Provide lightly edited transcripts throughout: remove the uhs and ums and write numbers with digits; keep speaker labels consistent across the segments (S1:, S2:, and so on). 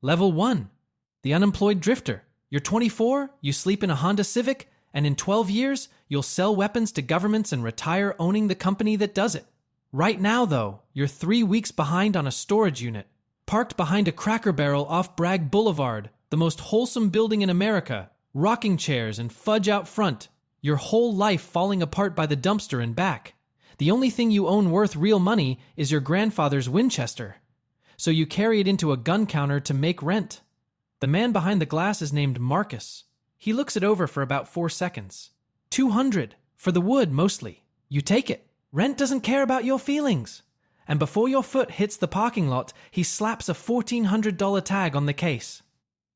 S1: Level 1. The unemployed drifter. You're 24, you sleep in a Honda Civic, and in 12 years, you'll sell weapons to governments and retire owning the company that does it. Right now, though, you're 3 weeks behind on a storage unit, parked behind a Cracker Barrel off Bragg Boulevard, the most wholesome building in America, rocking chairs and fudge out front, your whole life falling apart by the dumpster and back. The only thing you own worth real money is your grandfather's Winchester. So you carry it into a gun counter to make rent. The man behind the glass is named Marcus. He looks it over for about 4 seconds. $200, for the wood mostly. You take it. Rent doesn't care about your feelings. And before your foot hits the parking lot, he slaps a $1,400 tag on the case.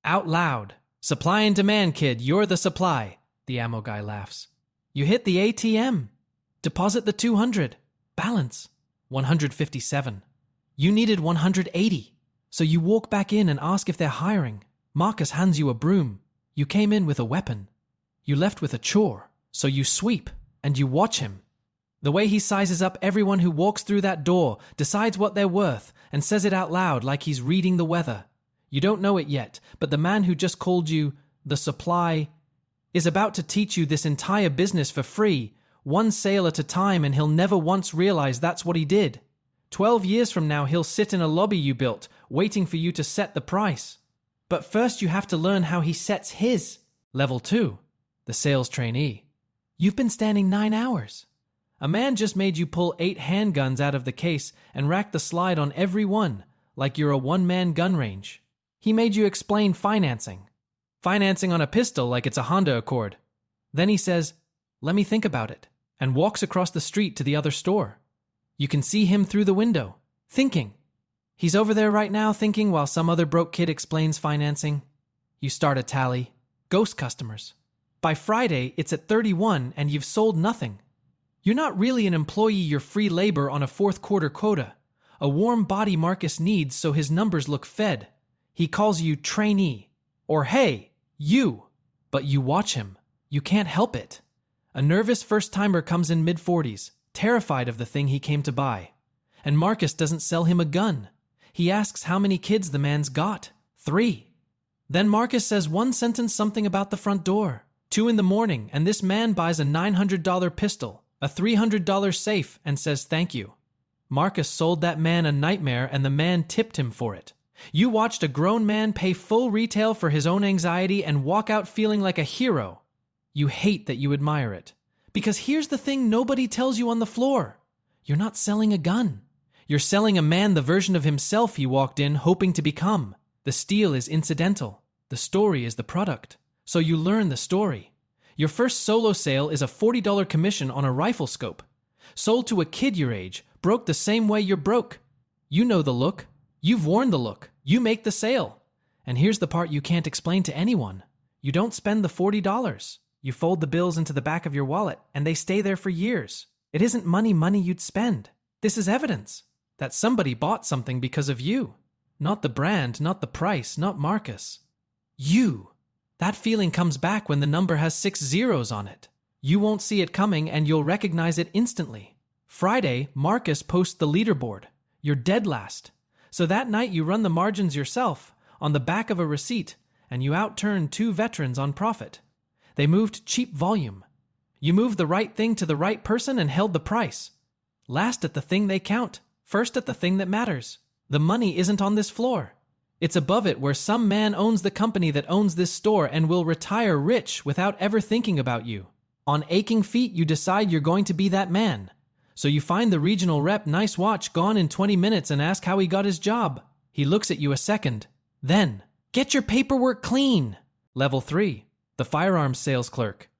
S1: Out loud. Supply and demand, kid, you're the supply. The ammo guy laughs. You hit the ATM. Deposit the $200. Balance. $157. You needed $180. So you walk back in and ask if they're hiring. Marcus hands you a broom. You came in with a weapon. You left with a chore. So you sweep and you watch him. The way he sizes up everyone who walks through that door, decides what they're worth, and says it out loud like he's reading the weather. You don't know it yet, but the man who just called you the supply is about to teach you this entire business for free, one sale at a time, and he'll never once realize that's what he did. 12 years from now, he'll sit in a lobby you built, waiting for you to set the price. But first you have to learn how he sets his. Level 2, the sales trainee. You've been standing 9 hours. A man just made you pull 8 handguns out of the case and rack the slide on every one, like you're a one-man gun range. He made you explain financing. Financing on a pistol like it's a Honda Accord. Then he says, "Let me think about it," and walks across the street to the other store. You can see him through the window, thinking. He's over there right now thinking while some other broke kid explains financing. You start a tally. Ghost customers. By Friday, it's at 31 and you've sold nothing. You're not really an employee, you're free labor on a fourth quarter quota. A warm body Marcus needs so his numbers look fed. He calls you trainee. Or hey, you. But you watch him. You can't help it. A nervous first-timer comes in mid-40s, terrified of the thing he came to buy. And Marcus doesn't sell him a gun. He asks how many kids the man's got. 3. Then Marcus says one sentence something about the front door. 2 in the morning, and this man buys a $900 pistol, a $300 safe, and says thank you. Marcus sold that man a nightmare and the man tipped him for it. You watched a grown man pay full retail for his own anxiety and walk out feeling like a hero. You hate that you admire it. Because here's the thing nobody tells you on the floor. You're not selling a gun. You're selling a man the version of himself he walked in hoping to become. The steal is incidental. The story is the product. So you learn the story. Your first solo sale is a $40 commission on a rifle scope. Sold to a kid your age, broke the same way you're broke. You know the look. You've worn the look. You make the sale. And here's the part you can't explain to anyone. You don't spend the $40. You fold the bills into the back of your wallet, and they stay there for years. It isn't money you'd spend. This is evidence that somebody bought something because of you. Not the brand, not the price, not Marcus. You. That feeling comes back when the number has 6 zeros on it. You won't see it coming and you'll recognize it instantly. Friday, Marcus posts the leaderboard. You're dead last. So that night you run the margins yourself on the back of a receipt and you outturned 2 veterans on profit. They moved cheap volume. You moved the right thing to the right person and held the price. Last at the thing they count, first at the thing that matters. The money isn't on this floor. It's above it where some man owns the company that owns this store and will retire rich without ever thinking about you. On aching feet, you decide you're going to be that man. So you find the regional rep, nice watch, gone in 20 minutes and ask how he got his job. He looks at you a second. Then, get your paperwork clean. Level 3, the firearms sales clerk.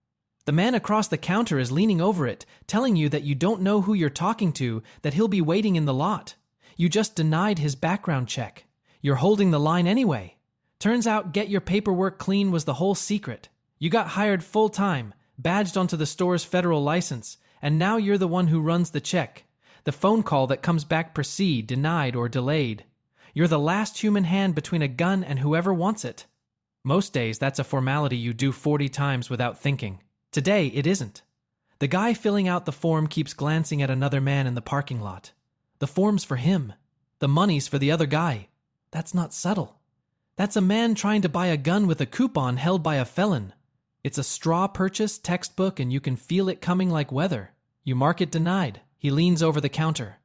S1: The man across the counter is leaning over it, telling you that you don't know who you're talking to, that he'll be waiting in the lot. You just denied his background check. You're holding the line anyway. Turns out get your paperwork clean was the whole secret. You got hired full-time, badged onto the store's federal license, and now you're the one who runs the check. The phone call that comes back proceed, denied, or delayed. You're the last human hand between a gun and whoever wants it. Most days, that's a formality you do 40 times without thinking. Today, it isn't. The guy filling out the form keeps glancing at another man in the parking lot. The form's for him. The money's for the other guy. That's not subtle. That's a man trying to buy a gun with a coupon held by a felon. It's a straw purchase, textbook, and you can feel it coming like weather. You mark it denied. He leans over the counter.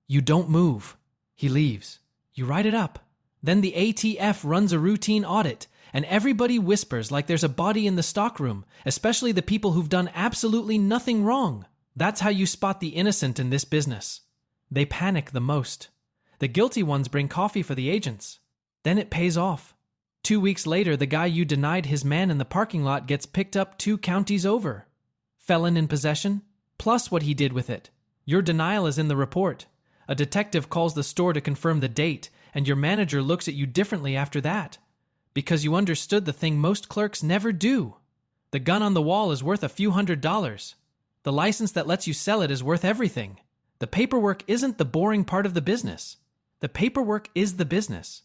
S1: You don't move. He leaves. You write it up. Then the ATF runs a routine audit, and everybody whispers like there's a body in the stockroom, especially the people who've done absolutely nothing wrong. That's how you spot the innocent in this business. They panic the most. The guilty ones bring coffee for the agents. Then it pays off. 2 weeks later, the guy you denied his man in the parking lot gets picked up 2 counties over. Felon in possession, plus what he did with it. Your denial is in the report. A detective calls the store to confirm the date, and your manager looks at you differently after that. Because you understood the thing most clerks never do. The gun on the wall is worth a few $100s. The license that lets you sell it is worth everything. The paperwork isn't the boring part of the business. The paperwork is the business.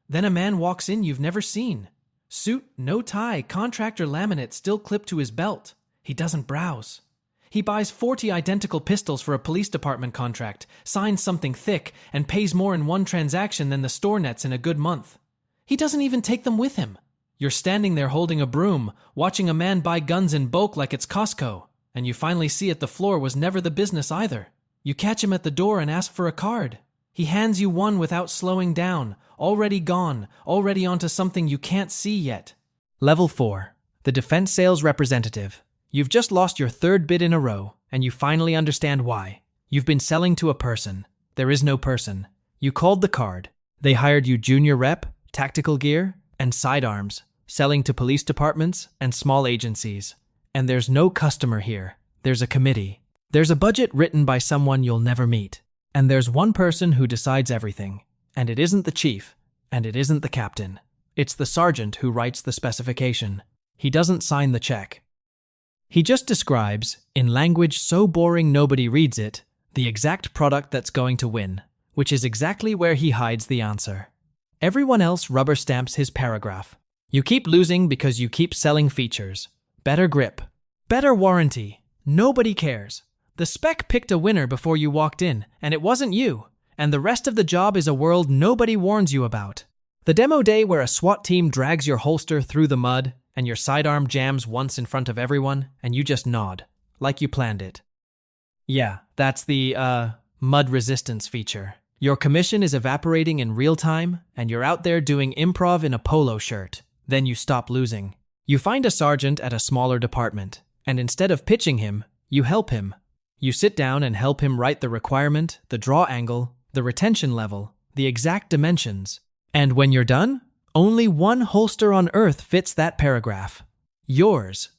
S1: Then a man walks in you've never seen. Suit, no tie, contractor laminate still clipped to his belt. He doesn't browse. He buys 40 identical pistols for a police department contract, signs something thick, and pays more in one transaction than the store nets in a good month. He doesn't even take them with him. You're standing there holding a broom, watching a man buy guns in bulk like it's Costco, and you finally see it the floor was never the business either. You catch him at the door and ask for a card. He hands you one without slowing down, already gone, already onto something you can't see yet. Level 4. The defense sales representative. You've just lost your 3rd bid in a row, and you finally understand why. You've been selling to a person. There is no person. You called the card. They hired you junior rep, tactical gear, and sidearms, selling to police departments and small agencies. And there's no customer here. There's a committee. There's a budget written by someone you'll never meet. And there's one person who decides everything. And it isn't the chief, and it isn't the captain. It's the sergeant who writes the specification. He doesn't sign the check. He just describes, in language so boring nobody reads it, the exact product that's going to win, which is exactly where he hides the answer. Everyone else rubber stamps his paragraph. You keep losing because you keep selling features. Better grip. Better warranty. Nobody cares. The spec picked a winner before you walked in, and it wasn't you. And the rest of the job is a world nobody warns you about. The demo day where a SWAT team drags your holster through the mud, and your sidearm jams once in front of everyone, and you just nod, like you planned it. Yeah, that's the, mud resistance feature. Your commission is evaporating in real time, and you're out there doing improv in a polo shirt. Then you stop losing. You find a sergeant at a smaller department, and instead of pitching him, you help him. You sit down and help him write the requirement, the draw angle, the retention level, the exact dimensions. And when you're done, only one holster on earth fits that paragraph. Yours.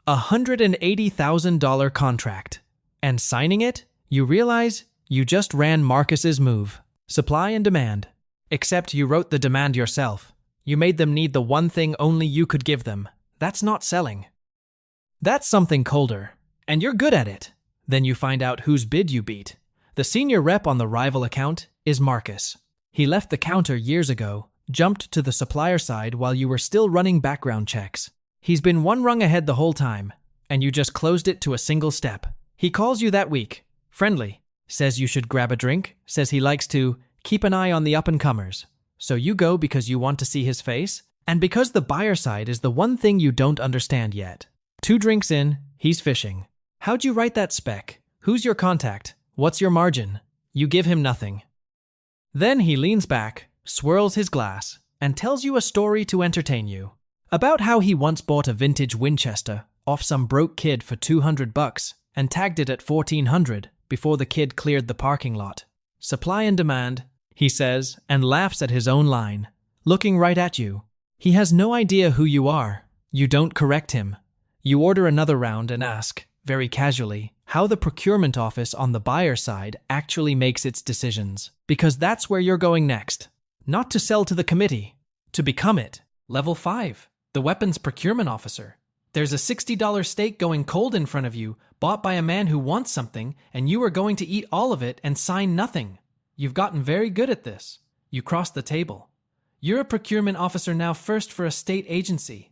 S1: $180,000 contract. And signing it, you realize you just ran Marcus's move. Supply and demand. Except you wrote the demand yourself. You made them need the one thing only you could give them. That's not selling. That's something colder. And you're good at it. Then you find out whose bid you beat. The senior rep on the rival account is Marcus. He left the counter years ago, jumped to the supplier side while you were still running background checks. He's been one rung ahead the whole time, and you just closed it to a single step. He calls you that week. Friendly. Says you should grab a drink. Says he likes to keep an eye on the up-and-comers. So you go because you want to see his face, and because the buyer side is the one thing you don't understand yet. 2 drinks in, he's fishing. How'd you write that spec? Who's your contact? What's your margin? You give him nothing. Then he leans back, swirls his glass, and tells you a story to entertain you. About how he once bought a vintage Winchester off some broke kid for $200 and tagged it at $1,400 before the kid cleared the parking lot. Supply and demand, he says, and laughs at his own line, looking right at you. He has no idea who you are. You don't correct him. You order another round and ask, very casually, how the procurement office on the buyer side actually makes its decisions. Because that's where you're going next. Not to sell to the committee, to become it. Level 5, the weapons procurement officer. There's a $60 steak going cold in front of you, bought by a man who wants something, and you are going to eat all of it and sign nothing. You've gotten very good at this. You cross the table. You're a procurement officer now, first for a state agency,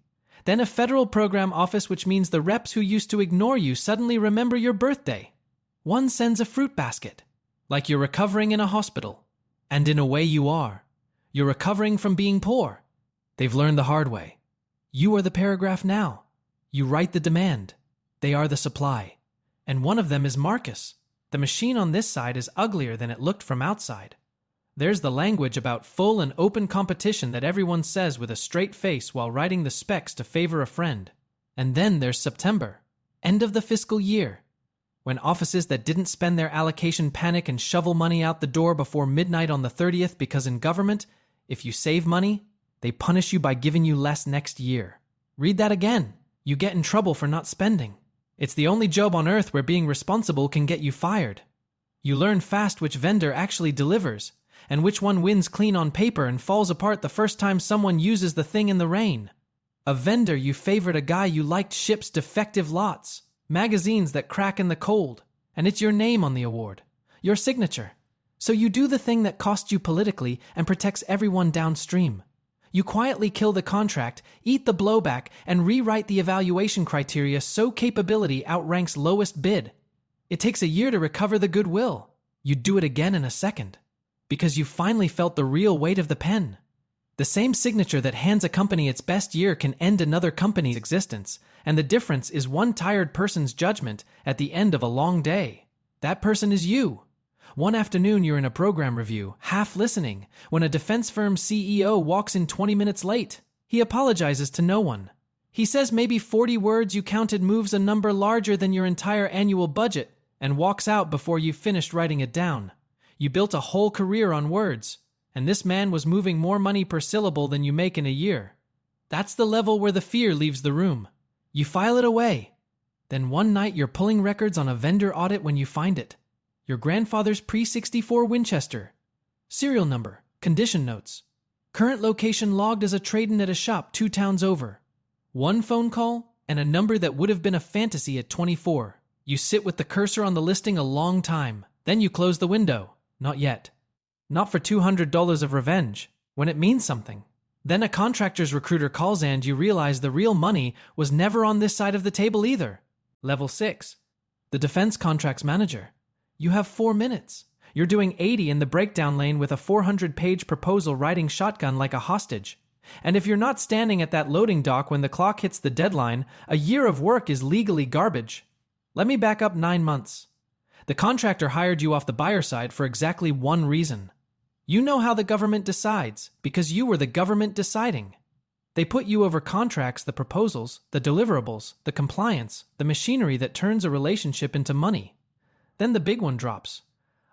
S1: then a federal program office, which means the reps who used to ignore you suddenly remember your birthday. One sends a fruit basket, like you're recovering in a hospital. And in a way you are. You're recovering from being poor. They've learned the hard way. You are the paragraph now. You write the demand. They are the supply. And one of them is Marcus. The machine on this side is uglier than it looked from outside. There's the language about full and open competition that everyone says with a straight face while writing the specs to favor a friend. And then there's September, end of the fiscal year, when offices that didn't spend their allocation panic and shovel money out the door before midnight on the 30th because in government, if you save money, they punish you by giving you less next year. Read that again. You get in trouble for not spending. It's the only job on earth where being responsible can get you fired. You learn fast which vendor actually delivers, and which one wins clean on paper and falls apart the first time someone uses the thing in the rain. A vendor you favored a guy you liked ships defective lots, magazines that crack in the cold, and it's your name on the award, your signature. So you do the thing that costs you politically and protects everyone downstream. You quietly kill the contract, eat the blowback, and rewrite the evaluation criteria so capability outranks lowest bid. It takes a year to recover the goodwill. You do it again in a second. Because you finally felt the real weight of the pen. The same signature that hands a company its best year can end another company's existence, and the difference is one tired person's judgment at the end of a long day. That person is you. One afternoon you're in a program review, half listening, when a defense firm's CEO walks in 20 minutes late. He apologizes to no one. He says maybe 40 words you counted moves a number larger than your entire annual budget, and walks out before you've finished writing it down. You built a whole career on words, and this man was moving more money per syllable than you make in a year. That's the level where the fear leaves the room. You file it away. Then one night you're pulling records on a vendor audit when you find it. Your grandfather's pre-64 Winchester. Serial number, condition notes. Current location logged as a trade-in at a shop 2 towns over. One phone call, and a number that would have been a fantasy at 24. You sit with the cursor on the listing a long time. Then you close the window. Not yet. Not for $200 of revenge, when it means something. Then a contractor's recruiter calls and you realize the real money was never on this side of the table either. Level 6. The defense contracts manager. You have 4 minutes. You're doing 80 in the breakdown lane with a 400-page proposal riding shotgun like a hostage. And if you're not standing at that loading dock when the clock hits the deadline, a year of work is legally garbage. Let me back up 9 months. The contractor hired you off the buyer side for exactly one reason. You know how the government decides, because you were the government deciding. They put you over contracts, the proposals, the deliverables, the compliance, the machinery that turns a relationship into money. Then the big one drops.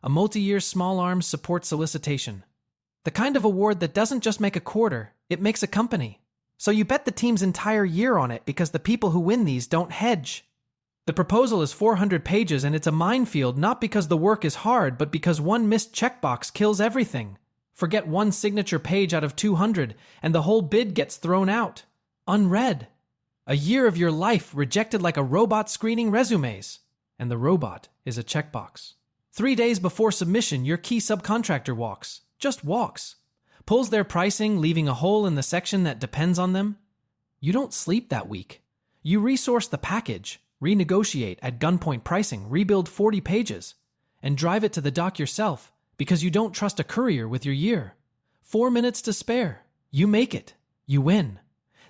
S1: A multi-year small arms support solicitation. The kind of award that doesn't just make a quarter, it makes a company. So you bet the team's entire year on it because the people who win these don't hedge. The proposal is 400 pages and it's a minefield not because the work is hard but because one missed checkbox kills everything. Forget one signature page out of 200 and the whole bid gets thrown out. Unread. A year of your life rejected like a robot screening resumes. And the robot is a checkbox. 3 days before submission, your key subcontractor walks. Just walks. Pulls their pricing, leaving a hole in the section that depends on them. You don't sleep that week. You resource the package, renegotiate at gunpoint pricing, rebuild 40 pages, and drive it to the dock yourself because you don't trust a courier with your year. 4 minutes to spare. You make it. You win.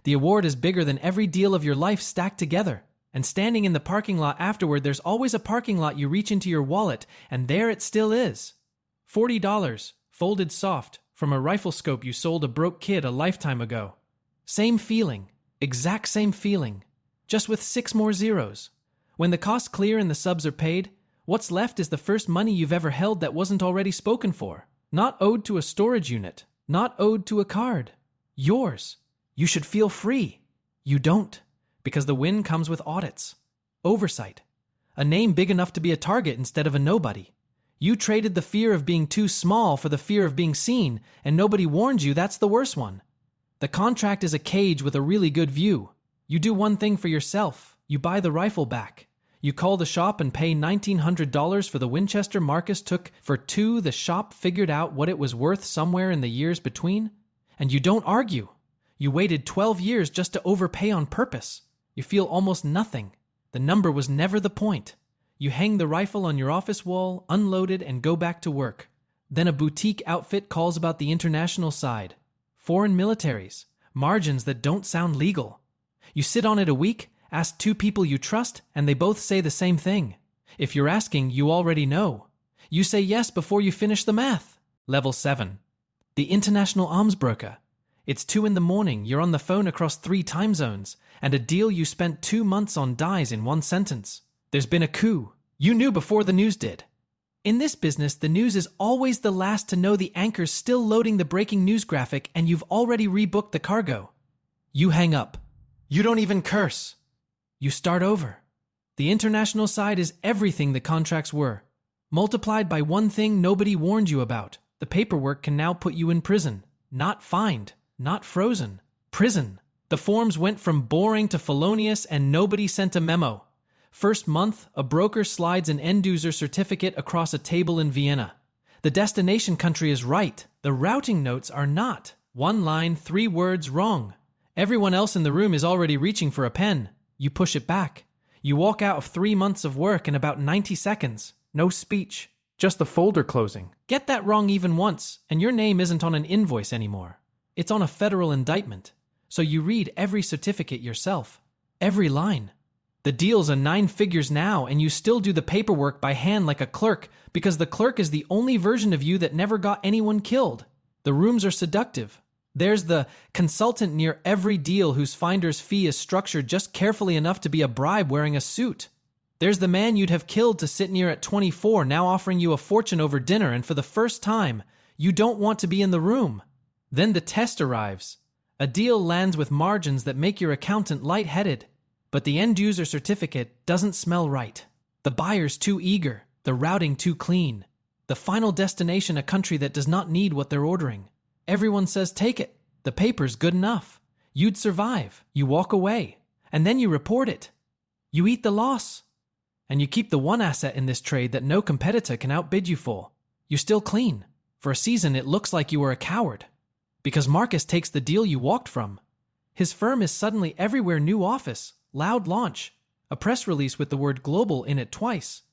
S1: The award is bigger than every deal of your life stacked together. And standing in the parking lot afterward, there's always a parking lot you reach into your wallet, and there it still is. $40, folded soft, from a rifle scope you sold a broke kid a lifetime ago. Same feeling, exact same feeling, just with 6 more zeros. When the costs clear and the subs are paid, what's left is the first money you've ever held that wasn't already spoken for. Not owed to a storage unit, not owed to a card. Yours. You should feel free. You don't. Because the win comes with audits, oversight, a name big enough to be a target instead of a nobody. You traded the fear of being too small for the fear of being seen, and nobody warned you that's the worst one. The contract is a cage with a really good view. You do one thing for yourself. You buy the rifle back. You call the shop and pay $1,900 for the Winchester Marcus took for 2. The shop figured out what it was worth somewhere in the years between. And you don't argue. You waited 12 years just to overpay on purpose. You feel almost nothing. The number was never the point. You hang the rifle on your office wall, unload it, and go back to work. Then a boutique outfit calls about the international side. Foreign militaries. Margins that don't sound legal. You sit on it a week, ask 2 people you trust, and they both say the same thing. If you're asking, you already know. You say yes before you finish the math. Level 7. The International Arms Broker. It's 2 a.m, you're on the phone across 3 time zones, and a deal you spent 2 months on dies in 1 sentence. There's been a coup. You knew before the news did. In this business, the news is always the last to know. The anchor's still loading the breaking news graphic and you've already rebooked the cargo. You hang up. You don't even curse. You start over. The international side is everything the contracts were, multiplied by one thing nobody warned you about. The paperwork can now put you in prison. Not fined, not frozen. Prison. The forms went from boring to felonious and nobody sent a memo. First month, a broker slides an end-user certificate across a table in Vienna. The destination country is right. The routing notes are not. 1 line, 3 words wrong. Everyone else in the room is already reaching for a pen. You push it back. You walk out of 3 months of work in about 90 seconds. No speech. Just the folder closing. Get that wrong even once, and your name isn't on an invoice anymore. It's on a federal indictment. So you read every certificate yourself. Every line. The deals are 9 figures now, and you still do the paperwork by hand like a clerk, because the clerk is the only version of you that never got anyone killed. The rooms are seductive. There's the consultant near every deal whose finder's fee is structured just carefully enough to be a bribe wearing a suit. There's the man you'd have killed to sit near at 24 now offering you a fortune over dinner, and for the first time, you don't want to be in the room. Then the test arrives. A deal lands with margins that make your accountant lightheaded. But the end-user certificate doesn't smell right. The buyer's too eager, the routing too clean. The final destination a country that does not need what they're ordering. Everyone says take it. The paper's good enough. You'd survive. You walk away. And then you report it. You eat the loss. And you keep the one asset in this trade that no competitor can outbid you for. You're still clean. For a season it looks like you were a coward. Because Marcus takes the deal you walked from. His firm is suddenly everywhere. New office. Loud launch, a press release with the word global in it twice.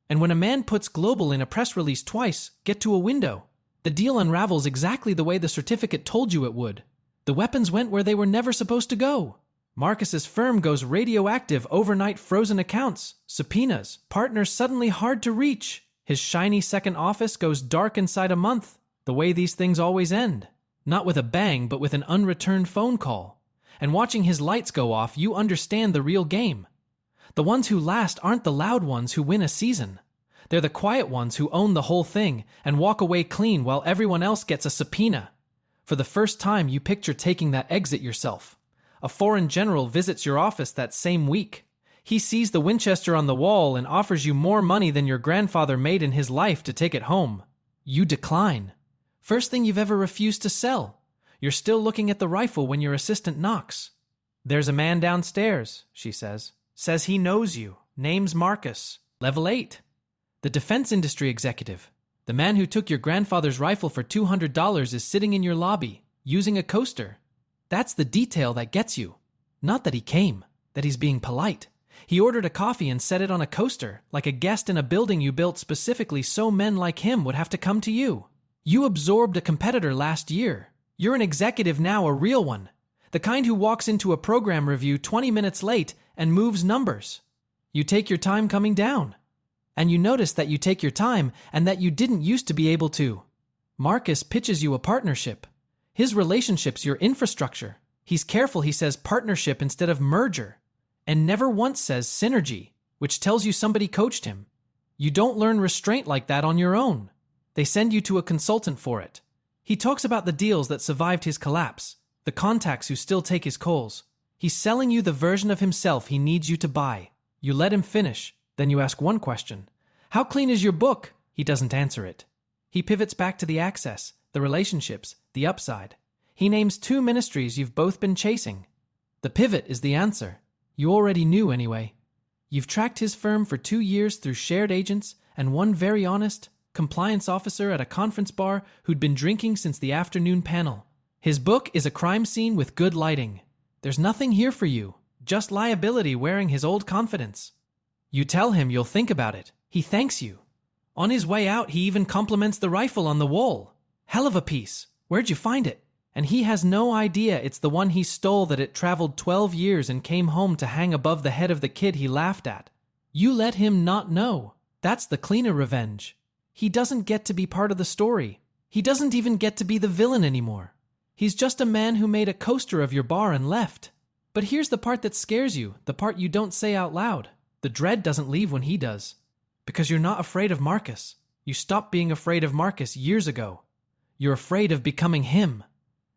S1: And when a man puts global in a press release twice, get to a window. The deal unravels exactly the way the certificate told you it would. The weapons went where they were never supposed to go. Marcus's firm goes radioactive, overnight frozen accounts, subpoenas, partners suddenly hard to reach. His shiny second office goes dark inside a month, the way these things always end. Not with a bang, but with an unreturned phone call. And watching his lights go off, you understand the real game. The ones who last aren't the loud ones who win a season. They're the quiet ones who own the whole thing and walk away clean while everyone else gets a subpoena. For the first time, you picture taking that exit yourself. A foreign general visits your office that same week. He sees the Winchester on the wall and offers you more money than your grandfather made in his life to take it home. You decline. First thing you've ever refused to sell. You're still looking at the rifle when your assistant knocks. There's a man downstairs, she says. Says he knows you. Name's Marcus. Level 8. The defense industry executive. The man who took your grandfather's rifle for $200 is sitting in your lobby, using a coaster. That's the detail that gets you. Not that he came, that he's being polite. He ordered a coffee and set it on a coaster, like a guest in a building you built specifically so men like him would have to come to you. You absorbed a competitor last year. You're an executive now, a real one. The kind who walks into a program review 20 minutes late and moves numbers. You take your time coming down. And you notice that you take your time and that you didn't used to be able to. Marcus pitches you a partnership. His relationship's your infrastructure. He's careful, he says partnership instead of merger. And never once says synergy, which tells you somebody coached him. You don't learn restraint like that on your own. They send you to a consultant for it. He talks about the deals that survived his collapse, the contacts who still take his calls. He's selling you the version of himself he needs you to buy. You let him finish. Then you ask one question. How clean is your book? He doesn't answer it. He pivots back to the access, the relationships, the upside. He names 2 ministries you've both been chasing. The pivot is the answer. You already knew anyway. You've tracked his firm for 2 years through shared agents and one very honest compliance officer at a conference bar who'd been drinking since the afternoon panel. His book is a crime scene with good lighting. There's nothing here for you, just liability wearing his old confidence. You tell him you'll think about it. He thanks you. On his way out, he even compliments the rifle on the wall. Hell of a piece. Where'd you find it? And he has no idea it's the one he stole, that it traveled 12 years and came home to hang above the head of the kid he laughed at. You let him not know. That's the cleaner revenge. He doesn't get to be part of the story. He doesn't even get to be the villain anymore. He's just a man who made a coaster of your bar and left. But here's the part that scares you, the part you don't say out loud. The dread doesn't leave when he does. Because you're not afraid of Marcus. You stopped being afraid of Marcus years ago. You're afraid of becoming him.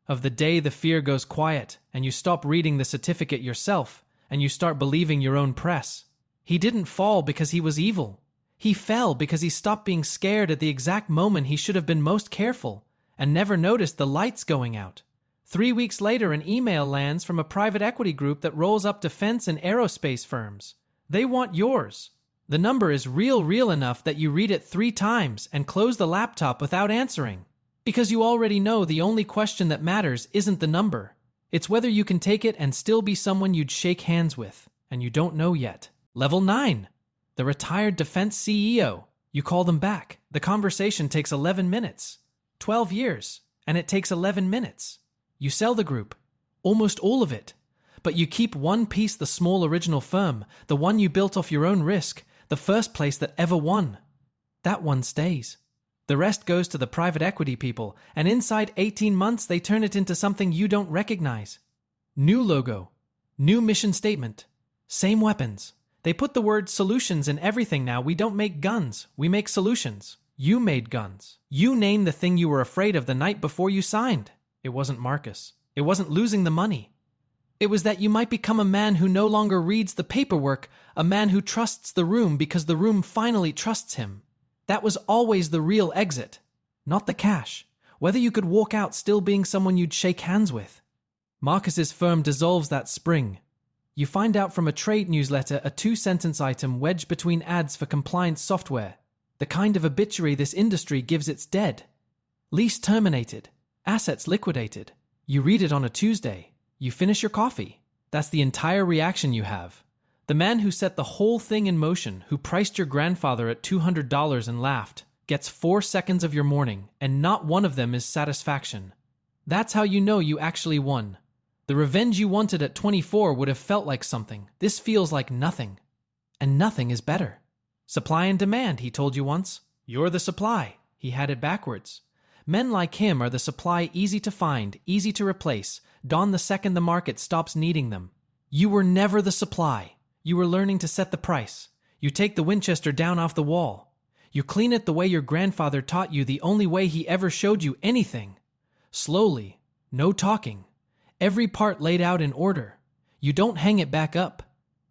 S1: Of the day the fear goes quiet and you stop reading the certificate yourself and you start believing your own press. He didn't fall because he was evil. He fell because he stopped being scared at the exact moment he should have been most careful and never noticed the lights going out. 3 weeks later, an email lands from a private equity group that rolls up defense and aerospace firms. They want yours. The number is real enough that you read it 3 times and close the laptop without answering. Because you already know the only question that matters isn't the number. It's whether you can take it and still be someone you'd shake hands with, and you don't know yet. Level 9. The retired defense CEO. You call them back. The conversation takes 11 minutes. 12 years, and it takes 11 minutes. You sell the group. Almost all of it. But you keep one piece, the small original firm, the one you built off your own risk, the first place that ever won. That one stays. The rest goes to the private equity people, and inside 18 months they turn it into something you don't recognize. New logo. New mission statement. Same weapons. They put the word solutions in everything now. We don't make guns. We make solutions. You made guns. You named the thing you were afraid of the night before you signed. It wasn't Marcus. It wasn't losing the money. It was that you might become a man who no longer reads the paperwork, a man who trusts the room because the room finally trusts him. That was always the real exit, not the cash. Whether you could walk out still being someone you'd shake hands with. Marcus's firm dissolves that spring. You find out from a trade newsletter, a 2-sentence item wedged between ads for compliance software. The kind of obituary this industry gives its dead. Lease terminated. Assets liquidated. You read it on a Tuesday. You finish your coffee. That's the entire reaction you have. The man who set the whole thing in motion, who priced your grandfather at $200 and laughed, gets 4 seconds of your morning, and not one of them is satisfaction. That's how you know you actually won. The revenge you wanted at 24 would have felt like something. This feels like nothing. And nothing is better. Supply and demand, he told you once. You're the supply. He had it backwards. Men like him are the supply, easy to find, easy to replace, dawn the second the market stops needing them. You were never the supply. You were learning to set the price. You take the Winchester down off the wall. You clean it the way your grandfather taught you, the only way he ever showed you anything. Slowly, no talking. Every part laid out in order. You don't hang it back up.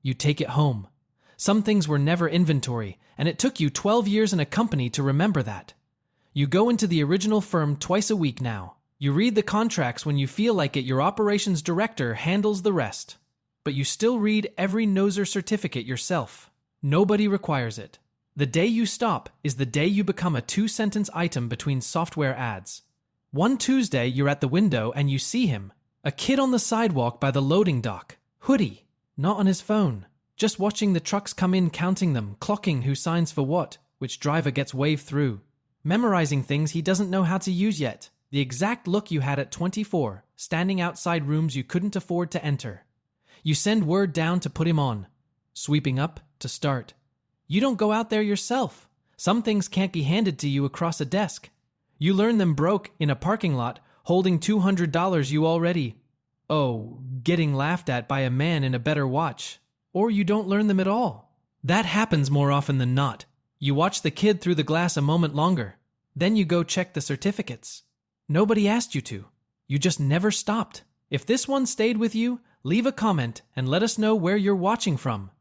S1: You take it home. Some things were never inventory, and it took you 12 years in a company to remember that. You go into the original firm twice a week now. You read the contracts when you feel like it. Your operations director handles the rest. But you still read every Noser certificate yourself. Nobody requires it. The day you stop is the day you become a 2-sentence item between software ads. One Tuesday, you're at the window and you see him. A kid on the sidewalk by the loading dock. Hoodie. Not on his phone. Just watching the trucks come in, counting them, clocking who signs for what, which driver gets waved through. Memorizing things he doesn't know how to use yet. The exact look you had at 24, standing outside rooms you couldn't afford to enter. You send word down to put him on. Sweeping up to start. You don't go out there yourself. Some things can't be handed to you across a desk. You learn them broke in a parking lot, holding $200 you already. Getting laughed at by a man in a better watch. Or you don't learn them at all. That happens more often than not. You watch the kid through the glass a moment longer. Then you go check the certificates. Nobody asked you to. You just never stopped. If this one stayed with you, leave a comment and let us know where you're watching from.